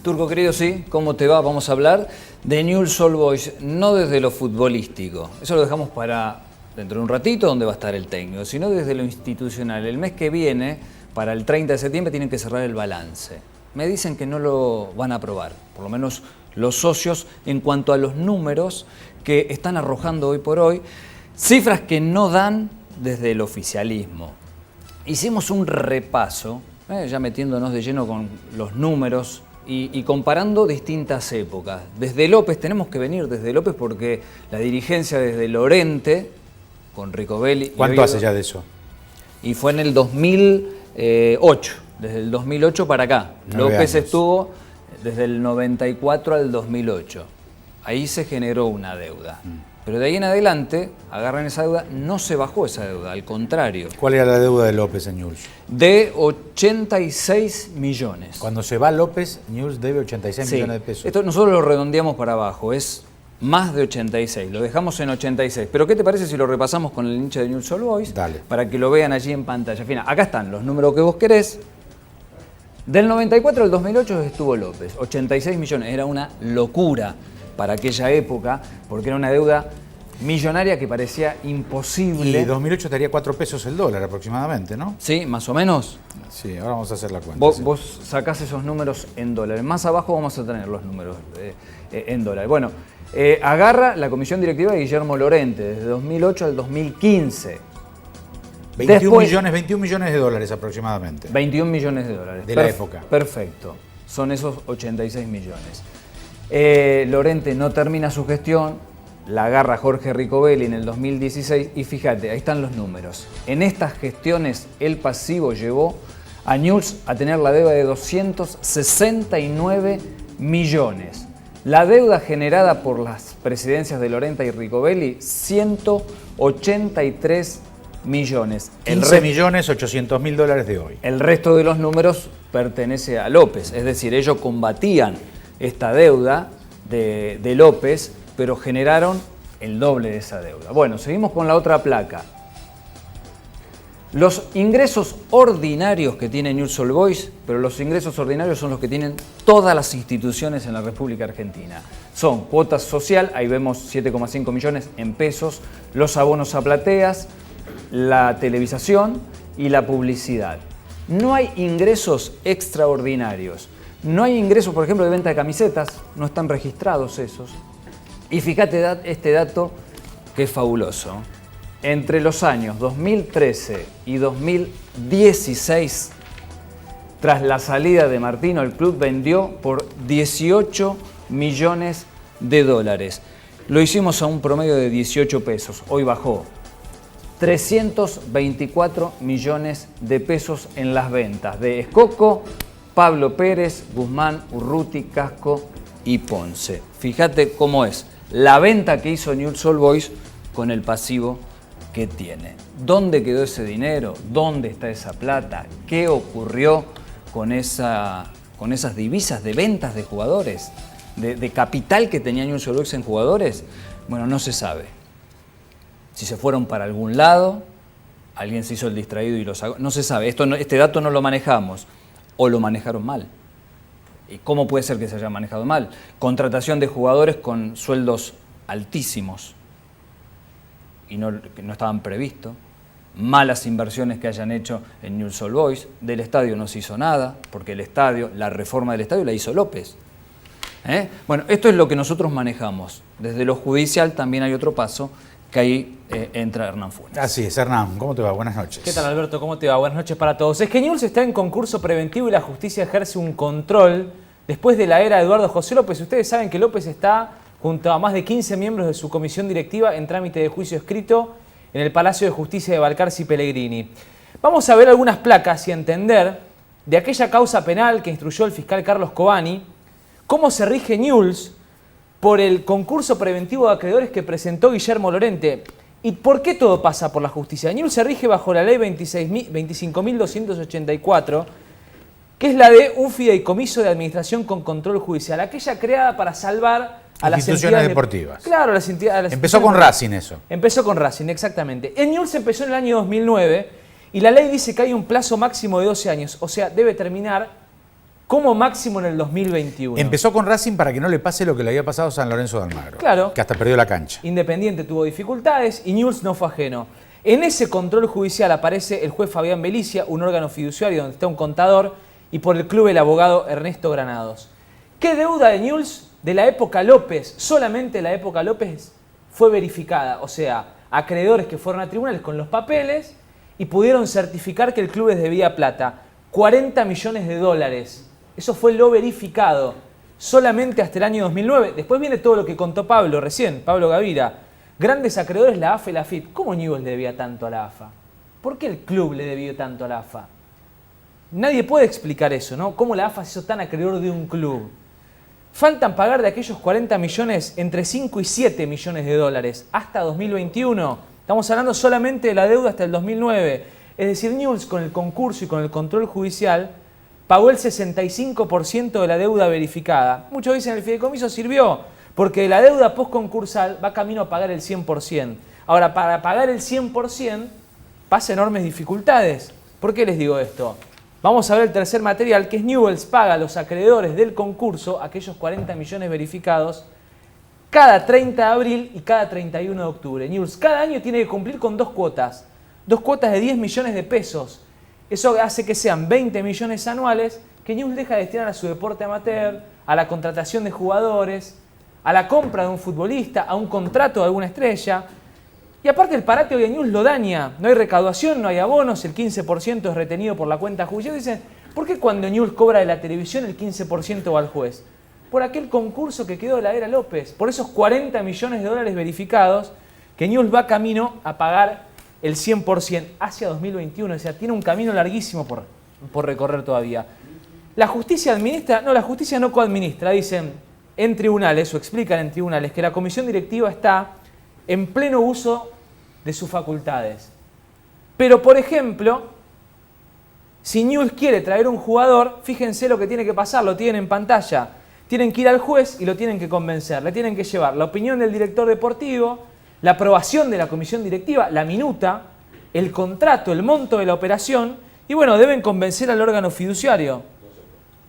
Turco querido, sí, ¿cómo te va? Vamos a hablar de Newell's Old Boys, no desde lo futbolístico, eso lo dejamos para dentro de un ratito donde va a estar el técnico, sino desde lo institucional. El mes que viene, para el 30 de septiembre, tienen que cerrar el balance. Me dicen que no lo van a aprobar, por lo menos los socios, en cuanto a los números que están arrojando hoy por hoy, cifras que no dan desde el oficialismo. Hicimos un repaso, ya metiéndonos de lleno con los números, y comparando distintas épocas. Desde López, tenemos que venir desde López porque la dirigencia desde Lorente, con Ricobelli... ¿Cuánto hace ya de eso? Y fue en el 2008, desde el 2008 para acá. López estuvo desde el 94 al 2008. Ahí se generó una deuda. Pero de ahí en adelante, agarran esa deuda, no se bajó esa deuda, al contrario. ¿Cuál era la deuda de López en Newell's? De 86 millones. Cuando se va López, Newell's debe 86 millones de pesos. Esto nosotros lo redondeamos para abajo, es más de 86, lo dejamos en 86. Pero ¿qué te parece si lo repasamos con el hincha de Newell's Old Boys? Dale. Para que lo vean allí en pantalla. Fina, acá están los números que vos querés. Del 94 al 2008 estuvo López, 86 millones, era una locura para aquella época, porque era una deuda millonaria que parecía imposible. Y 2008 estaría 4 pesos el dólar aproximadamente, ¿no? Sí, más o menos. Sí, ahora vamos a hacer la cuenta. Vos sacás esos números en dólares. Más abajo vamos a tener los números en dólares. Bueno, agarra la comisión directiva de Guillermo Lorente, desde 2008 al 2015. 21 millones de dólares aproximadamente. 21 millones de dólares. De la época. Perfecto. Son esos 86 millones. Lorente no termina su gestión, la agarra Jorge Ricobelli en el 2016 y fíjate, ahí están los números. En estas gestiones el pasivo llevó a Newell's a tener la deuda de 269 millones. La deuda generada por las presidencias de Lorente y Ricobelli, 183 millones. 15.800.000 dólares de hoy. El resto de los números pertenece a López, es decir, ellos combatían esta deuda de López, pero generaron el doble de esa deuda. Bueno, seguimos con la otra placa. Los ingresos ordinarios que tiene Newell's Old Boys, pero los ingresos ordinarios son los que tienen todas las instituciones en la República Argentina. Son cuotas social, ahí vemos 7,5 millones en pesos, los abonos a plateas, la televisación y la publicidad. No hay ingresos extraordinarios. No hay ingresos, por ejemplo, de venta de camisetas, no están registrados esos. Y fíjate este dato que es fabuloso. Entre los años 2013 y 2016, tras la salida de Martino, el club vendió por 18 millones de dólares. Lo hicimos a un promedio de 18 pesos, hoy bajó. 324 millones de pesos en las ventas de Escoco, Pablo Pérez, Guzmán, Urruti, Casco y Ponce. Fíjate cómo es la venta que hizo Newell's Old Boys con el pasivo que tiene. ¿Dónde quedó ese dinero? ¿Dónde está esa plata? ¿Qué ocurrió con esas divisas de ventas de jugadores? De capital que tenía Newell's Old Boys en jugadores. Bueno, no se sabe. Si se fueron para algún lado, alguien se hizo el distraído y lo sacó. No se sabe. Este dato no lo manejamos. ¿O lo manejaron mal? ¿Y cómo puede ser que se haya manejado mal? Contratación de jugadores con sueldos altísimos y que no estaban previstos. Malas inversiones que hayan hecho en Newell's Old Boys. Del estadio no se hizo nada, porque la reforma del estadio la hizo López. Bueno, esto es lo que nosotros manejamos. Desde lo judicial también hay otro paso, que ahí entra Hernán Funes. Así es, Hernán, ¿cómo te va? Buenas noches. ¿Qué tal, Alberto? ¿Cómo te va? Buenas noches para todos. Es que Newell's está en concurso preventivo y la justicia ejerce un control después de la era de Eduardo José López. Ustedes saben que López está junto a más de 15 miembros de su comisión directiva en trámite de juicio escrito en el Palacio de Justicia de Balcarce y Pellegrini. Vamos a ver algunas placas y entender de aquella causa penal que instruyó el fiscal Carlos Cobani, cómo se rige Newell's por el concurso preventivo de acreedores que presentó Guillermo Lorente. ¿Y por qué todo pasa por la justicia? Newell's se rige bajo la ley 25.284, que es la de un fideicomiso de administración con control judicial, aquella creada para salvar a las instituciones deportivas. Claro, a las entidades. Empezó con Racing eso. Empezó con Racing, exactamente. En Newell's empezó en el año 2009 y la ley dice que hay un plazo máximo de 12 años, o sea, debe terminar como máximo en el 2021. Empezó con Racing para que no le pase lo que le había pasado a San Lorenzo de Almagro. Claro. Que hasta perdió la cancha. Independiente tuvo dificultades y Newell's no fue ajeno. En ese control judicial aparece el juez Fabián Belicia, un órgano fiduciario donde está un contador, y por el club el abogado Ernesto Granados. ¿Qué deuda de Newell's de la época López, solamente la época López, fue verificada? O sea, acreedores que fueron a tribunales con los papeles y pudieron certificar que el club les debía plata. 40 millones de dólares. Eso fue lo verificado. Solamente hasta el año 2009. Después viene todo lo que contó Pablo recién, Pablo Gavira. Grandes acreedores, la AFA y la AFIP. ¿Cómo Newell's le debía tanto a la AFA? ¿Por qué el club le debió tanto a la AFA? Nadie puede explicar eso, ¿no? ¿Cómo la AFA se hizo tan acreedor de un club? Faltan pagar de aquellos 40 millones entre 5 y 7 millones de dólares hasta 2021. Estamos hablando solamente de la deuda hasta el 2009. Es decir, Newell's con el concurso y con el control judicial pagó el 65% de la deuda verificada. Muchos dicen que el fideicomiso sirvió porque la deuda postconcursal va camino a pagar el 100%. Ahora, para pagar el 100% pasa enormes dificultades. ¿Por qué les digo esto? Vamos a ver el tercer material, que es Newell's paga a los acreedores del concurso, aquellos 40 millones verificados, cada 30 de abril y cada 31 de octubre. Newell's cada año tiene que cumplir con dos cuotas de 10 millones de pesos. Eso hace que sean 20 millones anuales que Newell's deja de destinar a su deporte amateur, a la contratación de jugadores, a la compra de un futbolista, a un contrato de alguna estrella. Y aparte el parate hoy de Newell's lo daña. No hay recaudación, no hay abonos, el 15% es retenido por la cuenta judicial. Dicen, ¿por qué cuando Newell's cobra de la televisión el 15% va al juez? Por aquel concurso que quedó de la era López. Por esos 40 millones de dólares verificados que Newell's va camino a pagar el 100% hacia 2021. O sea, tiene un camino larguísimo por recorrer todavía. ¿La justicia administra? No, la justicia no coadministra. Dicen en tribunales, o explican en tribunales, que la comisión directiva está en pleno uso de sus facultades. Pero, por ejemplo, si Newell's quiere traer un jugador, fíjense lo que tiene que pasar, lo tienen en pantalla. Tienen que ir al juez y lo tienen que convencer. Le tienen que llevar la opinión del director deportivo, la aprobación de la comisión directiva, la minuta, el contrato, el monto de la operación y, bueno, deben convencer al órgano fiduciario.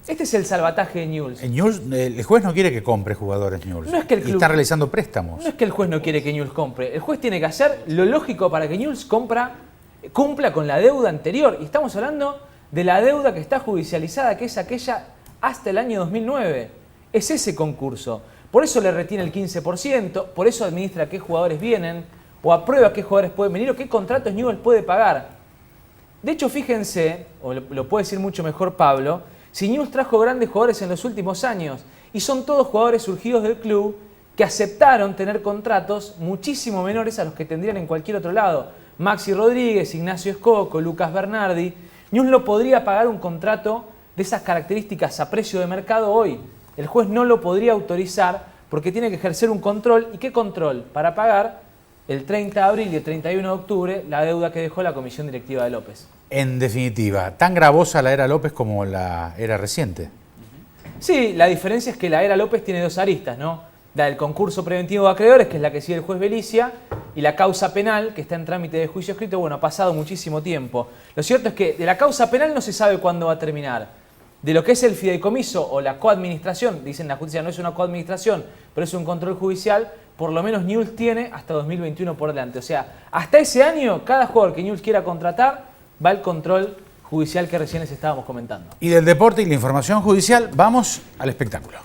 Este es el salvataje de Newell's. El juez no quiere que compre jugadores Newell's. No es que el club, y está realizando préstamos. No es que el juez no quiere que Newell's compre. El juez tiene que hacer lo lógico para que Newell's cumpla con la deuda anterior. Y estamos hablando de la deuda que está judicializada, que es aquella hasta el año 2009. Es ese concurso. Por eso le retiene el 15%, por eso administra qué jugadores vienen, o aprueba qué jugadores pueden venir, o qué contratos Newell's puede pagar. De hecho, fíjense, o lo puede decir mucho mejor Pablo, si Newell's trajo grandes jugadores en los últimos años, y son todos jugadores surgidos del club que aceptaron tener contratos muchísimo menores a los que tendrían en cualquier otro lado. Maxi Rodríguez, Ignacio Escoco, Lucas Bernardi. Newell's no podría pagar un contrato de esas características a precio de mercado hoy. El juez no lo podría autorizar porque tiene que ejercer un control. ¿Y qué control? Para pagar el 30 de abril y el 31 de octubre la deuda que dejó la comisión directiva de López. En definitiva, tan gravosa la era López como la era reciente. Sí, la diferencia es que la era López tiene dos aristas, ¿no? La del concurso preventivo de acreedores, que es la que sigue el juez Belicia, y la causa penal, que está en trámite de juicio escrito. Bueno, ha pasado muchísimo tiempo. Lo cierto es que de la causa penal no se sabe cuándo va a terminar. De lo que es el fideicomiso o la coadministración, dicen la justicia no es una coadministración, pero es un control judicial, por lo menos Newell's tiene hasta 2021 por delante. O sea, hasta ese año, cada jugador que Newell's quiera contratar, va el control judicial que recién les estábamos comentando. Y del deporte y la información judicial, vamos al espectáculo.